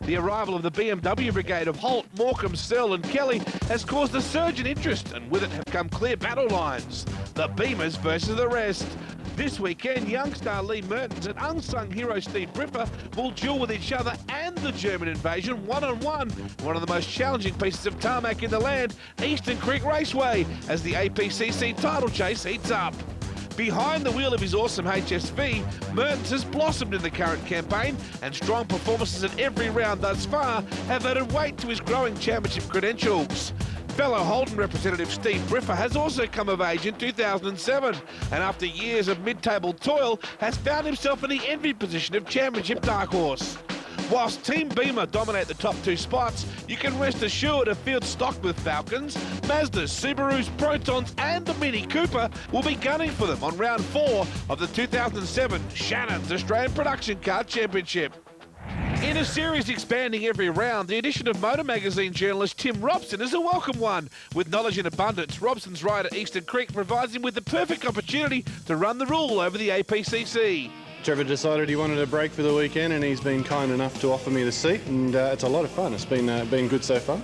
The arrival of the BMW brigade of Holt, Morecambe, Searle and Kelly has caused a surge in interest, and with it have come clear battle lines. The Beamers versus the rest. This weekend, young star Lee Mertens and unsung hero Steve Briffa will duel with each other and the German invasion one-on-one. One of the most challenging pieces of tarmac in the land, Eastern Creek Raceway, as the APCC title chase heats up. Behind the wheel of his awesome HSV, Mertens has blossomed in the current campaign, and strong performances at every round thus far have added weight to his growing championship credentials. Fellow Holden representative Steve Briffa has also come of age in 2007, and after years of mid-table toil, has found himself in the envied position of championship dark horse. Whilst Team Beamer dominate the top two spots, you can rest assured a field stocked with Falcons, Mazdas, Subarus, Protons and the Mini Cooper will be gunning for them on round 4 of the 2007 Shannon's Australian Production Car Championship. In a series expanding every round, the addition of Motor Magazine journalist Tim Robson is a welcome one. With knowledge in abundance, Robson's ride at Eastern Creek provides him with the perfect opportunity to run the rule over the APCC. Trevor decided he wanted a break for the weekend, and he's been kind enough to offer me the seat, and it's a lot of fun. It's been good so far.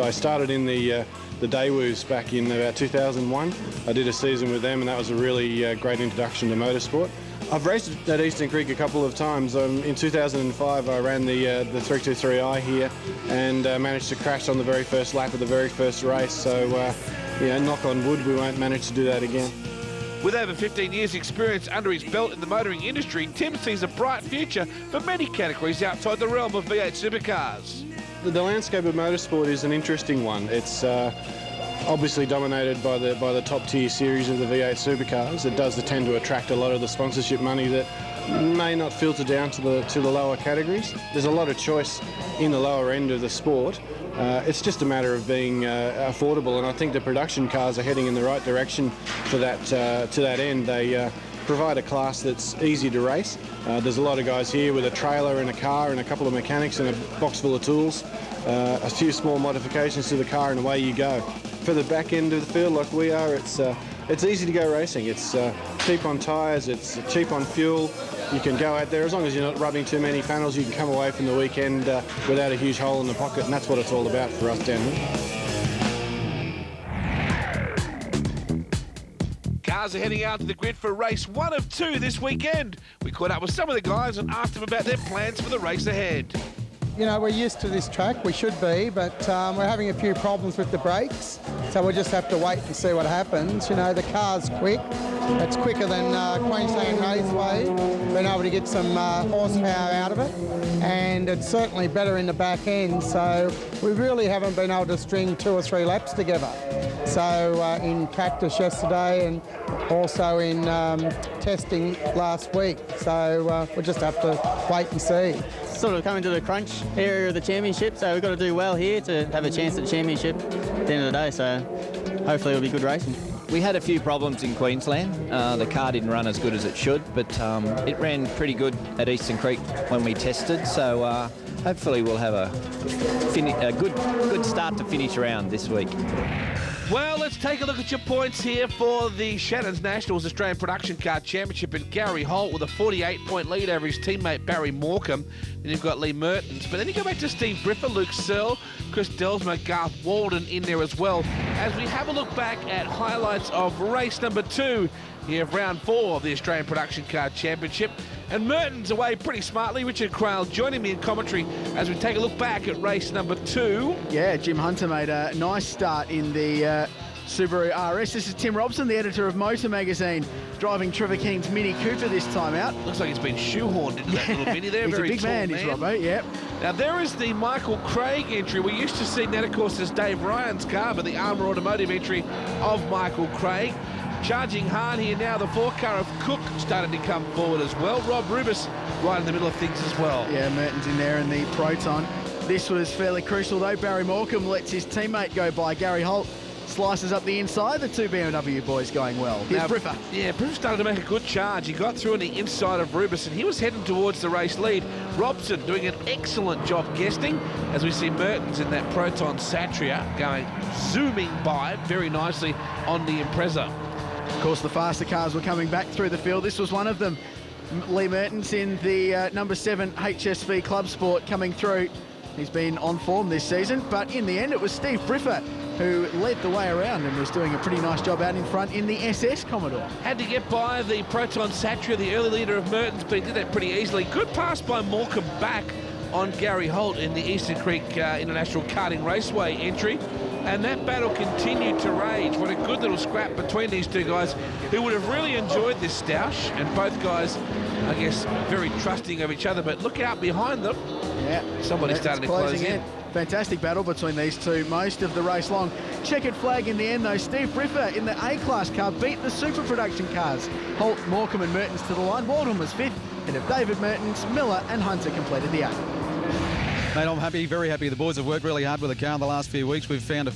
I started in the Daewoos back in about 2001. I did a season with them, and that was a really great introduction to motorsport. I've raced at Eastern Creek a couple of times. In 2005, I ran the 323i here and managed to crash on the very first lap of the very first race. So, knock on wood, we won't manage to do that again. With over 15 years' experience under his belt in the motoring industry, Tim sees a bright future for many categories outside the realm of V8 supercars. The landscape of motorsport is an interesting one. It's obviously dominated by the top tier series of the V8 supercars. It does tend to attract a lot of the sponsorship money that may not filter down to the lower categories. There's a lot of choice in the lower end of the sport. It's just a matter of being affordable, and I think the production cars are heading in the right direction for that. To that end, they provide a class that's easy to race. There's a lot of guys here with a trailer and a car and a couple of mechanics and a box full of tools, a few small modifications to the car, and away you go. For the back end of the field like we are, it's easy to go racing. It's cheap on tyres, it's cheap on fuel. You can go out there, as long as you're not rubbing too many panels, you can come away from the weekend without a huge hole in the pocket, and that's what it's all about for us down here. Cars are heading out to the grid for race 1 of 2 this weekend. We caught up with some of the guys and asked them about their plans for the race ahead. You know, we're used to this track, we should be, but we're having a few problems with the brakes, so we'll just have to wait and see what happens. You know, the car's quick. It's quicker than Queensland Raceway, been able to get some horsepower out of it, and it's certainly better in the back end, so we really haven't been able to string 2 or 3 laps together. So in practice yesterday and also in testing last week, so we'll just have to wait and see. Sort of coming to the crunch area of the championship, so we've got to do well here to have a chance at the championship at the end of the day, so hopefully it'll be good racing. We had a few problems in Queensland. The car didn't run as good as it should, but it ran pretty good at Eastern Creek when we tested, so hopefully we'll have a good start to finish around this week. Well, let's take a look at your points here for the Shannon's Nationals Australian Production Car Championship, and Gary Holt with a 48-point lead over his teammate Barry Morecambe. Then you've got Lee Mertens, but then you go back to Steve Briffa, Luke Searle, Chris Delsma, Garth Walden in there as well, as we have a look back at highlights of race number 2 here of round 4 of the Australian Production Car Championship. And Mertens away pretty smartly. Richard Crale joining me in commentary as we take a look back at race number 2. Yeah, Jim Hunter made a nice start in the Subaru RS. This is Tim Robson, the editor of Motor Magazine, driving Trevor King's Mini Cooper this time out. Looks like he's been shoehorned into that little Mini there. He's Very a big tall man, is Robbo, yep. Now there is the Michael Craig entry. We used to see that, of course, as Dave Ryan's car, but the Armour Automotive entry of Michael Craig. Charging hard here now, the 4-car of Cook started to come forward as well. Rob Rubis right in the middle of things as well. Yeah, Mertens in there in the Proton. This was fairly crucial though. Barry Morecambe lets his teammate go by. Gary Holt slices up the inside. The 2 BMW boys going well. Here's Briffa. Yeah, Briffa started to make a good charge. He got through on the inside of Rubis, and he was heading towards the race lead. Robson doing an excellent job guesting, as we see Mertens in that Proton Satria going zooming by very nicely on the Impreza. Of course, the faster cars were coming back through the field. This was one of them. Lee Mertens in the number 7 HSV Club Sport coming through. He's been on form this season, but in the end it was Steve Briffa who led the way around and was doing a pretty nice job out in front in the SS Commodore. Had to get by the Proton Satria, the early leader of Mertens, but he did that pretty easily. Good pass by Morecambe back on Gary Holt in the Eastern Creek International Karting Raceway entry. And that battle continued to rage. What a good little scrap between these two guys who would have really enjoyed this stoush. And both guys, I guess, very trusting of each other. But look out behind them. Yeah, somebody's starting to close in. Fantastic battle between these two most of the race long. Checkered flag in the end, though. Steve Briffa in the A-Class car beat the Super Production cars. Holt, Morecambe and Mertens to the line. Waldron was 5th, and of David Mertens, Miller and Hunter completed the 8th. Mate, I'm happy, very happy. The boys have worked really hard with the car in the last few weeks. We've found a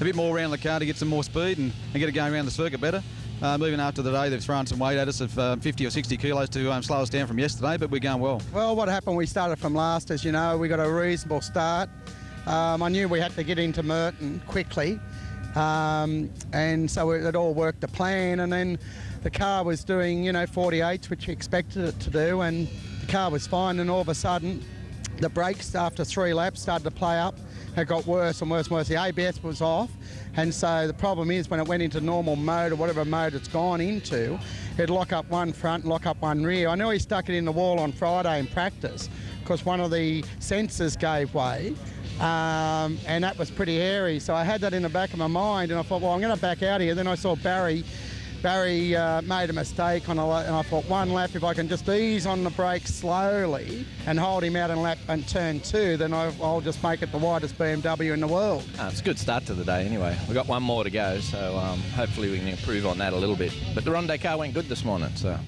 bit more around the car to get some more speed and get it going around the circuit better. Even after the day, they've thrown some weight at us of 50 or 60 kilos to slow us down from yesterday, but we're going well. Well, what happened, we started from last, as you know. We got a reasonable start. I knew we had to get into Merton quickly, and so it all worked to plan. And then the car was doing, 48s, which we expected it to do, and the car was fine. And all of a sudden, the brakes after 3 laps started to play up. It got worse and worse and worse. The ABS was off, and so the problem is when it went into normal mode or whatever mode it's gone into, it'd lock up one front, lock up one rear. I nearly stuck it in the wall on Friday in practice because one of the sensors gave way. And that was pretty hairy, so I had that in the back of my mind, and I thought, well, I'm going to back out here. Then I saw Barry made a mistake and I thought, one lap, if I can just ease on the brakes slowly and hold him out in lap and turn 2, then I'll just make it the widest BMW in the world. It's a good start to the day anyway. We've got one more to go, so hopefully we can improve on that a little bit. But the Ronde car went good this morning, so...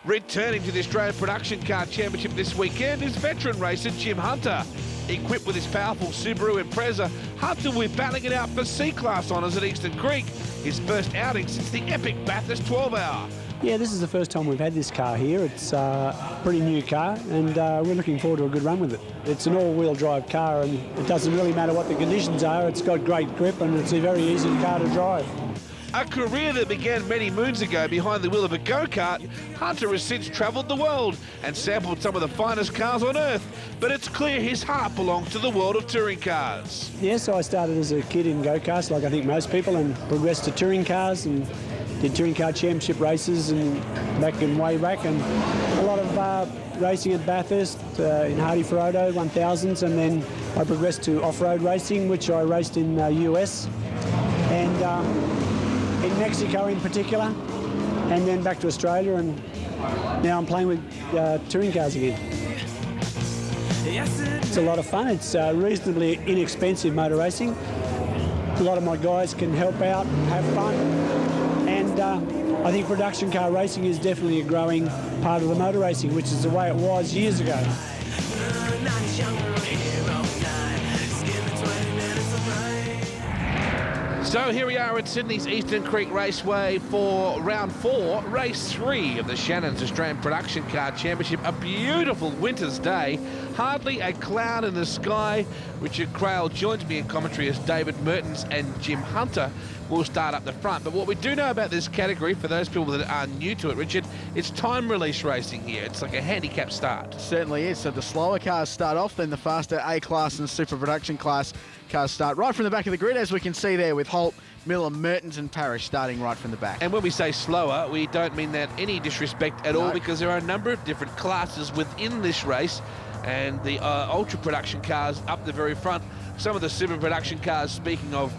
Returning to the Australian Production Car Championship this weekend is veteran racer Jim Hunter. Equipped with his powerful Subaru Impreza, Hunter will be battling it out for C-Class honours at Eastern Creek, his first outing since the epic Bathurst 12-hour. Yeah, this is the first time we've had this car here. It's a pretty new car, and we're looking forward to a good run with it. It's an all-wheel drive car, and it doesn't really matter what the conditions are. It's got great grip, and it's a very easy car to drive. A career that began many moons ago behind the wheel of a go-kart, Hunter has since travelled the world and sampled some of the finest cars on earth, but it's clear his heart belongs to the world of touring cars. Yes, I started as a kid in go-karts, like I think most people, and progressed to touring cars and did touring car championship races and way back, and a lot of racing at Bathurst in Hardy Ferodo 1000s, and then I progressed to off-road racing, which I raced in US and in Mexico in particular, and then back to Australia, and now I'm playing with touring cars again. It's a lot of fun. It's reasonably inexpensive motor racing. A lot of my guys can help out, have fun, and I think production car racing is definitely a growing part of the motor racing, which is the way it was years ago. So here we are at Sydney's Eastern Creek Raceway for round 4, race 3 of the Shannon's Australian Production Car Championship. A beautiful winter's day, hardly a cloud in the sky. Richard Crail joins me in commentary as David Mertens and Jim Hunter will start up the front. But what we do know about this category, for those people that are new to it, Richard, it's time release racing here. It's like a handicap start. Certainly is. So the slower cars start off, then the faster A-Class and Super Production Class cars start right from the back of the grid, as we can see there with Holt, Miller, Mertens and Parrish starting right from the back. And when we say slower, we don't mean that any disrespect at all, because there are a number of different classes within this race, and the ultra production cars up the very front. Some of the super production cars, speaking of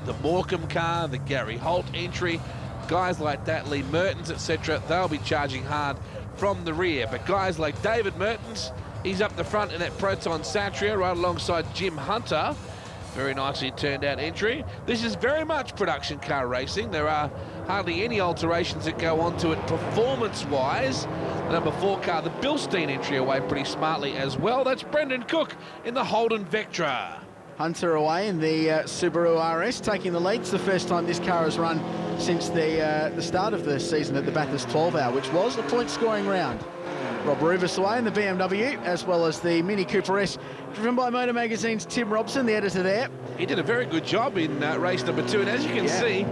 the Morecambe car, the Gary Holt entry, guys like that, Lee Mertens, etc., they'll be charging hard from the rear. But guys like David Mertens, he's up the front in that Proton Satria right alongside Jim Hunter. Very nicely turned out entry. This is very much production car racing. There are hardly any alterations that go on to it performance-wise. The number 4 car, the Bilstein entry, away pretty smartly as well. That's Brendan Cook in the Holden Vectra. Hunter away in the Subaru RS, taking the lead. It's the first time this car has run since the start of the season at the Bathurst 12-hour, which was the point-scoring round. Rob Rubis away in the BMW, as well as the Mini Cooper S, driven by Motor Magazine's Tim Robson, the editor there. He did a very good job in race number 2, and as you can see,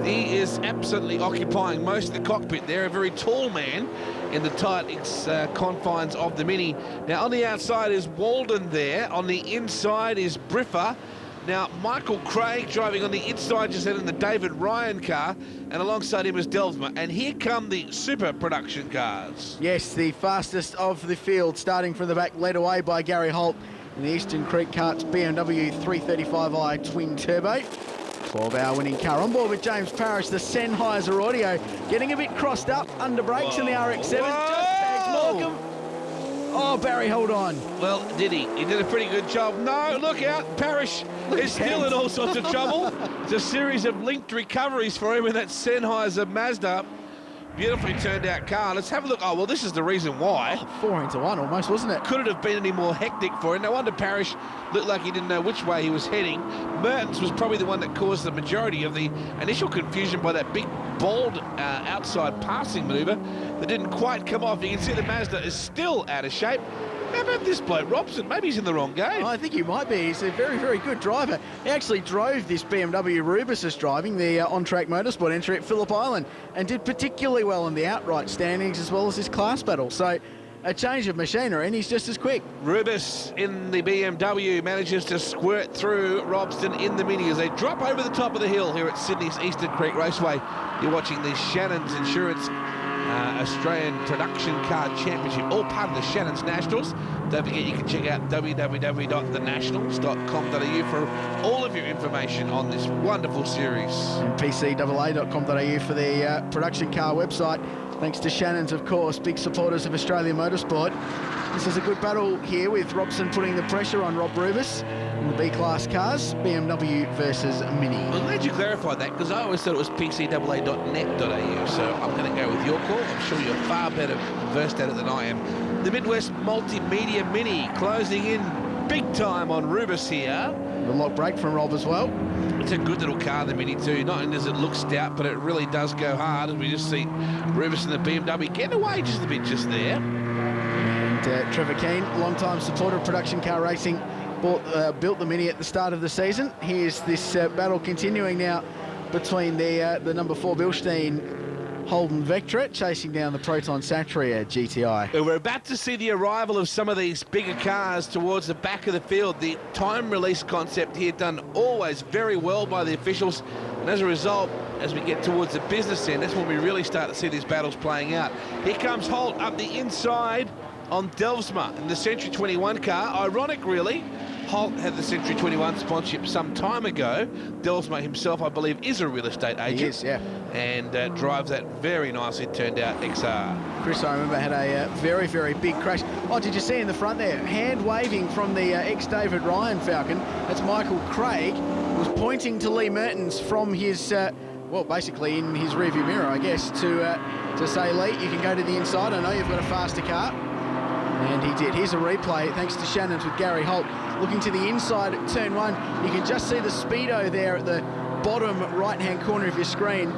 He is absolutely occupying most of the cockpit there, a very tall man in the tight confines of the Mini. Now, on the outside is Walden there. On the inside is Briffa. Now, Michael Craig driving on the inside, just then in the David Ryan car, and alongside him is Delsma. And here come the super production cars. Yes, the fastest of the field, starting from the back, led away by Gary Holt in the Eastern Creek Karts BMW 335i twin turbo. 12-hour winning car on board with James Parrish, the Sennheiser audio, getting a bit crossed up under brakes in the RX-7. Just tags Morecambe. Oh, Barry, hold on. Well, did he? He did a pretty good job. No, look out. Parrish is still in all sorts of trouble. It's a series of linked recoveries for him in that Sennheiser Mazda. Beautifully turned out car. Let's have a look. Oh, well, this is the reason why. 4 into 1 almost, wasn't it? Could it have been any more hectic for him? No wonder Parrish looked like he didn't know which way he was heading. Mertens was probably the one that caused the majority of the initial confusion by that big, bold outside passing manoeuvre that didn't quite come off. You can see the Mazda is still out of shape. How about this bloke, Robson? Maybe he's in the wrong game. I think he might be. He's a very, very good driver. He actually drove this BMW Rubus is driving, the on-track motorsport entry at Phillip Island, and did particularly well in the outright standings as well as his class battle. So a change of machinery, and he's just as quick. Rubus in the BMW manages to squirt through Robson in the Mini as they drop over the top of the hill here at Sydney's Eastern Creek Raceway. You're watching the Shannon's Insurance Australian Production Car Championship, all part of the Shannon's Nationals. Don't forget, you can check out www.thenationals.com.au for all of your information on this wonderful series. And pcaa.com.au for the production car website. Thanks to Shannon's, of course, big supporters of Australian motorsport. This is a good battle here with Robson putting the pressure on Rob Rubus in the B-class cars, BMW versus Mini. Well, glad you clarified that, because I always thought it was pcaa.net.au, so I'm going to go with your call. I'm sure you're far better versed at it than I am. The Midwest Multimedia Mini closing in big time on Rubus here. The lock brake from Rob as well. It's a good little car, the Mini too. Not only does it look stout, but it really does go hard, as we just see Rubus and the BMW getting away just a bit just there. And Trevor Keane, long-time supporter of production car racing, built the Mini at the start of the season. Here's this battle continuing now between the number 4 Bilstein Holden Vectra chasing down the Proton Satria GTI. We're about to see the arrival of some of these bigger cars towards the back of the field. The time release concept here done always very well by the officials, and as a result, as we get towards the business end, that's when we really start to see these battles playing out. Here comes Holt up the inside on Delsma in the Century 21 car. Ironic, really. Holt had the Century 21 sponsorship some time ago. Delsma himself, I believe, is a real estate agent. He is, yeah. And drives that very nicely turned out XR. Chris, I remember, had a very, very big crash. Oh, did you see in the front there? Hand waving from the ex-David Ryan Falcon. That's Michael Craig, was pointing to Lee Mertens from his, well, basically in his rearview mirror, I guess, to say, Lee, you can go to the inside. I know you've got a faster car. And he did. Here's a replay, thanks to Shannon's with Gary Holt. Looking to the inside at turn 1. You can just see the speedo there at the bottom right-hand corner of your screen,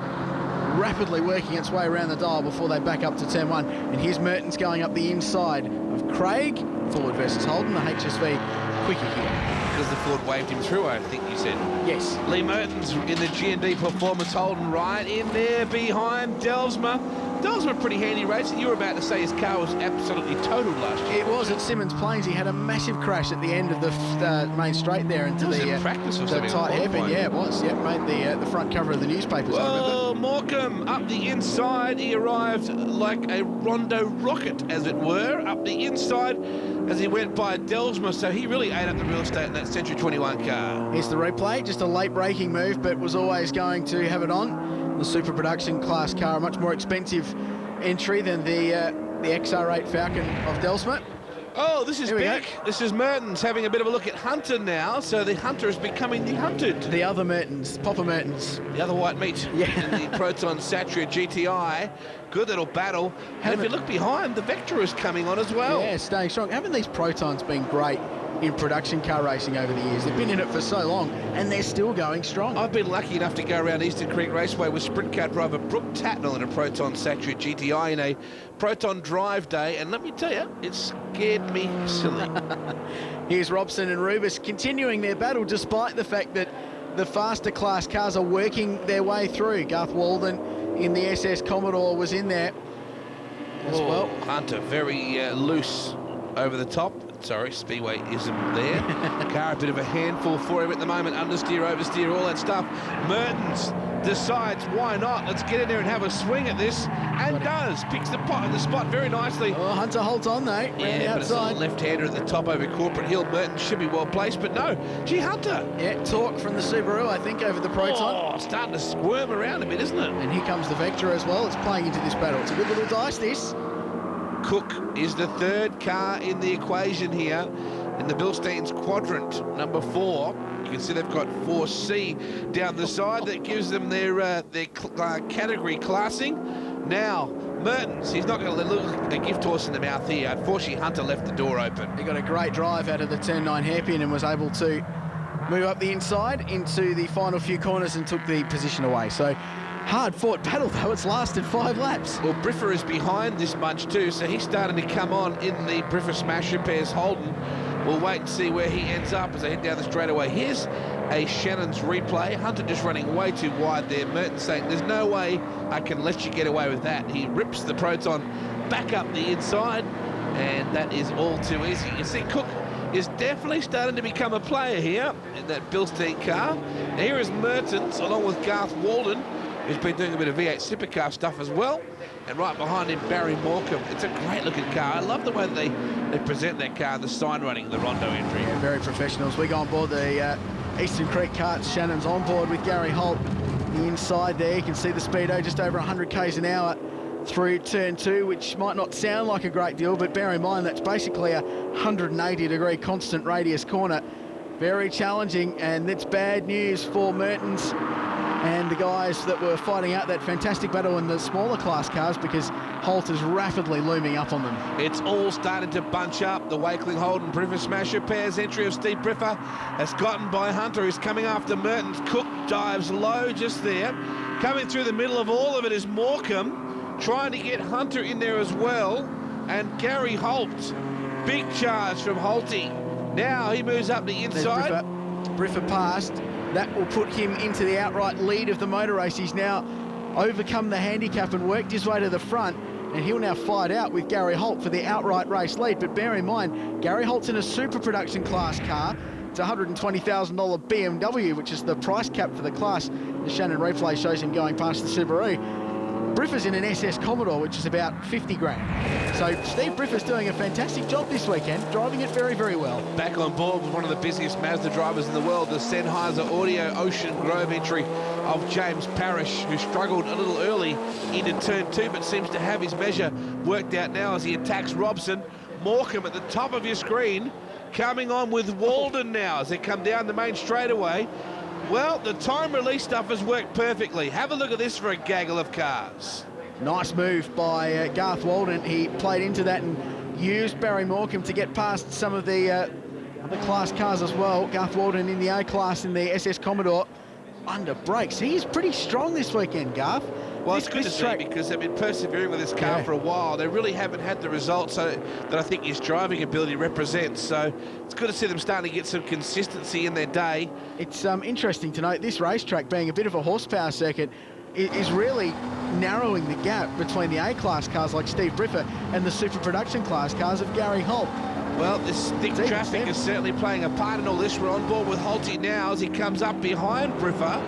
rapidly working its way around the dial before they back up to turn 1. And here's Mertens going up the inside of Craig. Ford versus Holden, the HSV quickie here. Because the Ford waved him through, I think you said. Yes. Lee Mertens in the G&D Performance, Holden right in there behind Delsma. Delsma, pretty handy racing. You were about to say his car was absolutely totaled last year. It was at Simmons Plains. He had a massive crash at the end of the main straight there into the tight hairpin. Yeah, it was. Yeah, made the front cover of the newspapers. Well, Morecambe up the inside. He arrived like a Rondo rocket, as it were, up the inside as he went by Delsma. So he really ate up the real estate in that Century 21 car. Here's the replay. Just a late braking move, but was always going to have it on. The super production class car, a much more expensive entry than the XR8 Falcon of Delsma. Oh, this is big. This is Mertens having a bit of a look at Hunter now. So the Hunter is becoming the hunted. The other Mertens, Popper Mertens. The other white meat. Yeah. In the Proton Satria GTI. Good little battle. And if you look behind, the Vectra is coming on as well. Yeah, staying strong. Haven't these Protons been great in production car racing over the years? They've been in it for so long, and they're still going strong. I've been lucky enough to go around Eastern Creek Raceway with sprint car driver Brooke Tatnell in a Proton Satria GTI in a Proton drive day, and let me tell you, it scared me silly. Here's Robson and Rubus continuing their battle, despite the fact that the faster class cars are working their way through. Garth Walden in the SS Commodore was in there as well. Hunter very loose over the top. Sorry, Speedway isn't there. Car a bit of a handful for him at the moment. Understeer, oversteer, all that stuff. Mertens decides, why not? Let's get in there and have a swing at this. And does. Picks the spot very nicely. Oh, Hunter holds on, though. Yeah, but it's a left-hander at the top over Corporate Hill. Mertens should be well placed, but no. Gee, Hunter. Yeah, torque from the Subaru, I think, over the Proton. Oh, starting to squirm around a bit, isn't it? And here comes the Vector as well. It's playing into this battle. It's a good little dice, this. Cook is the third car in the equation here in the Bilstein's quadrant, number 4. You can see they've got 4C down the side. That gives them their category classing. Now, Mertens, he's not going to let a gift horse in the mouth here. Unfortunately, Hunter left the door open. He got a great drive out of the turn 9 hairpin and was able to move up the inside into the final few corners and took the position away. So, hard-fought battle, though. It's lasted 5 laps. Well, Briffa is behind this bunch too, so he's starting to come on in the Briffa Smash Repairs Holden. We'll wait and see where he ends up as they head down the straightaway. Here's a Shannon's replay. Hunter just running way too wide there. Mertens saying, there's no way I can let you get away with that. He rips the Proton back up the inside, and that is all too easy. You see, Cook is definitely starting to become a player here in that Bilstein car. Now, here is Mertens, along with Garth Walden, who's been doing a bit of V8 Supercar stuff as well. And right behind him, Barry Morecambe. It's a great-looking car. I love the way that they present that car, the sign running, the Rondo entry. Yeah, very professional. As we go on board the Eastern Creek carts, Shannon's on board with Gary Holt. The inside there, you can see the speedo just over 100 k's an hour through turn 2, which might not sound like a great deal, but bear in mind that's basically a 180-degree constant radius corner. Very challenging, and it's bad news for Mertens and the guys that were fighting out that fantastic battle in the smaller class cars, because Holt is rapidly looming up on them. It's all starting to bunch up. The Wakeling Holden Briffa Smash Repairs entry of Steve Briffa has gotten by Hunter, who's coming after Mertens. Cook dives low just there. Coming through the middle of all of it is Morecambe, trying to get Hunter in there as well. And Gary Holt, big charge from Holty. Now he moves up the inside. Briffa passed. That will put him into the outright lead of the motor race. He's now overcome the handicap and worked his way to the front, and he'll now fight out with Gary Holt for the outright race lead. But bear in mind, Gary Holt's in a super production class car. It's a $120,000 BMW, which is the price cap for the class. The Shannon replay shows him going past the Subaru. Briffa's in an SS Commodore, which is about 50 grand. So Steve Briffa's doing a fantastic job this weekend, driving it very, very well. Back on board with one of the busiest Mazda drivers in the world, the Sennheiser Audio Ocean Grove entry of James Parrish, who struggled a little early into turn 2, but seems to have his measure worked out now as he attacks Robson. Morecambe at the top of your screen, coming on with Walden now as they come down the main straightaway. Well, the time release stuff has worked perfectly. Have a look at this for a gaggle of cars. Nice move by Garth Walden. He played into that and used Barry Morecambe to get past some of the class cars as well. Garth Walden in the A-class in the SS Commodore under brakes. He's pretty strong this weekend, Garth. Well, it's good to see because they've been persevering with this car for a while. They really haven't had the results that I think his driving ability represents. So it's good to see them starting to get some consistency in their day. It's interesting to note this racetrack, being a bit of a horsepower circuit, is really narrowing the gap between the A-class cars like Steve Briffa and the super production class cars of Gary Holt. Well, this thick traffic is certainly playing a part in all this. We're on board with Holty now as he comes up behind Briffa.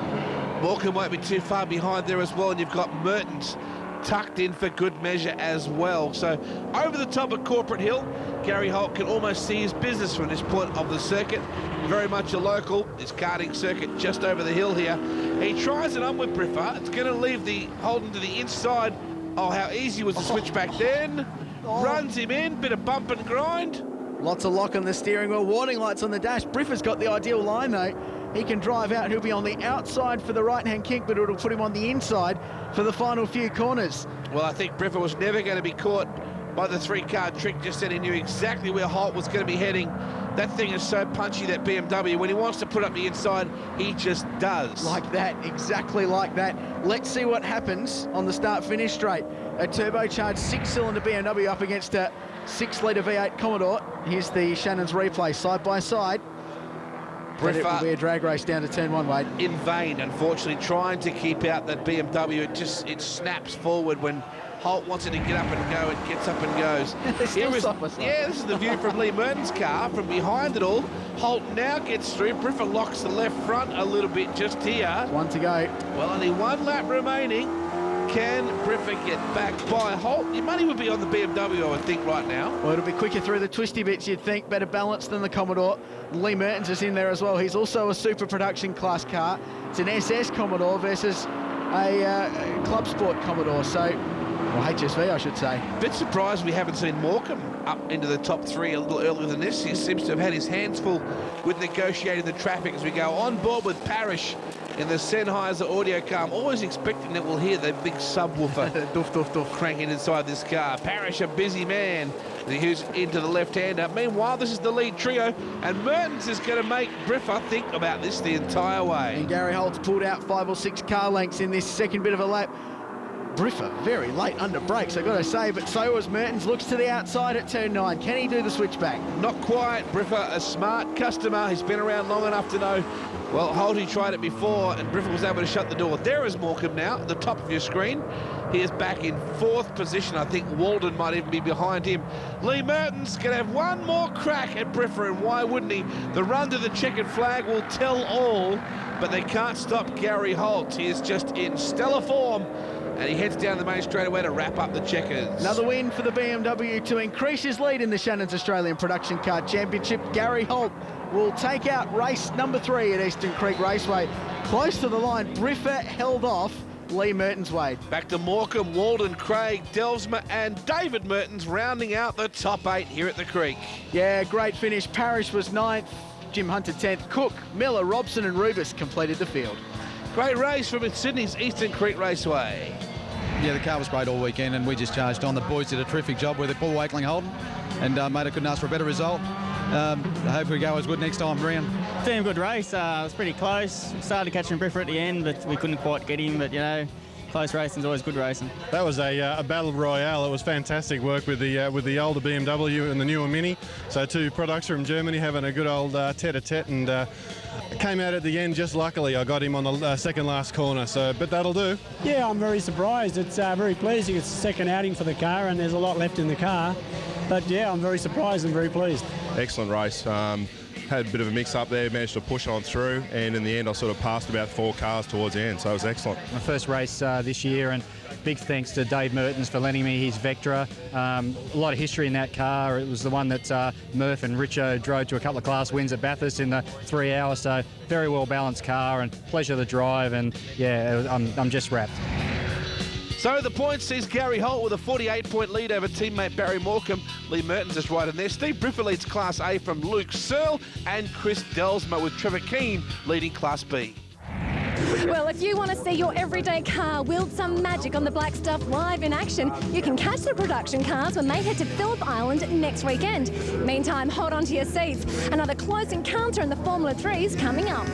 Morecambe won't be too far behind there as well, and you've got Mertens tucked in for good measure as well. So over the top of Corporate Hill, Gary Holt can almost see his business from this point of the circuit. Very much a local. This karting circuit just over the hill here. He tries it on with Briffa. It's going to leave the Holden to the inside. Oh, how easy was the switch back then. Runs him in, bit of bump and grind. Lots of lock on the steering wheel, warning lights on the dash. Briffa's got the ideal line though. He can drive out. He'll be on the outside for the right-hand kink, but it'll put him on the inside for the final few corners. Well, I think Briffa was never going to be caught by the three-card trick. Just said he knew exactly where Holt was going to be heading. That thing is so punchy, that BMW. When he wants to put up the inside, he just does. Like that, exactly like that. Let's see what happens on the start-finish straight. A turbocharged 6-cylinder BMW up against a 6-litre V8 Commodore. Here's the Shannon's replay side by side. But it will Briffa be a drag race down to turn 1, Wade. in vain, unfortunately, trying to keep out that BMW. It snaps forward when Holt wants it to get up and go. It gets up and goes. Still Here is, side by side. yeah, this is the view from Lee Merton's car from behind it all. Holt now gets through. Briffa locks the left front a little bit just here. 1 to go. Well, only 1 lap remaining. Can Briffa get back by Holt? Your money would be on the BMW, I would think, right now. Well, it'll be quicker through the twisty bits, you'd think. Better balanced than the Commodore. Lee Mertens is in there as well. He's also a super production class car. It's an SS Commodore versus a Club Sport Commodore. So, well, HSV, I should say. Bit surprised we haven't seen Morecambe up into the top 3 a little earlier than this. He seems to have had his hands full with negotiating the traffic as we go on board with Parrish in the Sennheiser audio car. I'm always expecting that we'll hear the big subwoofer Doof, doof, doof. cranking inside this car. Parrish, a busy man, who's into the left-hander. Meanwhile, this is the lead trio, and Mertens is going to make Briffa think about this the entire way. And Gary Holt's pulled out 5 or 6 car lengths in this second bit of a lap. Briffa very late under brakes, I've got to say, but so was Mertens. Looks to the outside at turn 9. Can he do the switchback? Not quite. Briffa, a smart customer. He's been around long enough to know, well, Holty tried it before, and Briffa was able to shut the door. There is Morecambe now at the top of your screen. He is back in 4th position. I think Walden might even be behind him. Lee Mertens going to have one more crack at Briffa, and why wouldn't he? The run to the checkered flag will tell all, but they can't stop Gary Holt. He is just in stellar form, and he heads down the main straightaway to wrap up the checkers. Another win for the BMW to increase his lead in the Shannon's Australian Production Car Championship. Gary Holt will take out race number 3 at Eastern Creek Raceway. Close to the line, Briffa held off Lee Mertens, Wade. Back to Morecambe, Walden, Craig, Delsma and David Mertens rounding out the top 8 here at the Creek. Yeah, great finish. Parrish was 9th, Jim Hunter 10th. Cook, Miller, Robson and Rubis completed the field. Great race from Sydney's Eastern Creek Raceway. Yeah, the car was great all weekend, and we just charged on. The boys did a terrific job with it. Paul Wakeling holding, and mate, I couldn't ask for a better result. I hope we go as good next time round. Damn good race. It was pretty close. Started catching Briffa at the end, but we couldn't quite get him. But, you know, close racing's always good racing. That was a battle royale. It was fantastic work with the older BMW and the newer Mini. So 2 products from Germany having a good old tete-a-tete, and came out at the end just luckily. I got him on the second last corner, but that'll do. Yeah, I'm very surprised. It's very pleasing. It's the second outing for the car, and there's a lot left in the car. But yeah, I'm very surprised and very pleased. Excellent race. Had a bit of a mix-up there, managed to push on through, and in the end I sort of passed about 4 cars towards the end, so it was excellent. My first race this year, and big thanks to Dave Mertens for lending me his Vectra. A lot of history in that car. It was the one that Murph and Richo drove to a couple of class wins at Bathurst in the 3 hours, so very well balanced car and pleasure to drive, and yeah, I'm just wrapped. So the points sees Gary Holt with a 48-point lead over teammate Barry Morecambe. Lee Mertens is right in there. Steve Briffa leads Class A from Luke Searle, and Chris Delsma with Trevor Keane leading Class B. Well, if you want to see your everyday car wield some magic on the Black Stuff live in action, you can catch the production cars when they head to Phillip Island next weekend. Meantime, hold on to your seats. Another close encounter in the Formula 3 is coming up.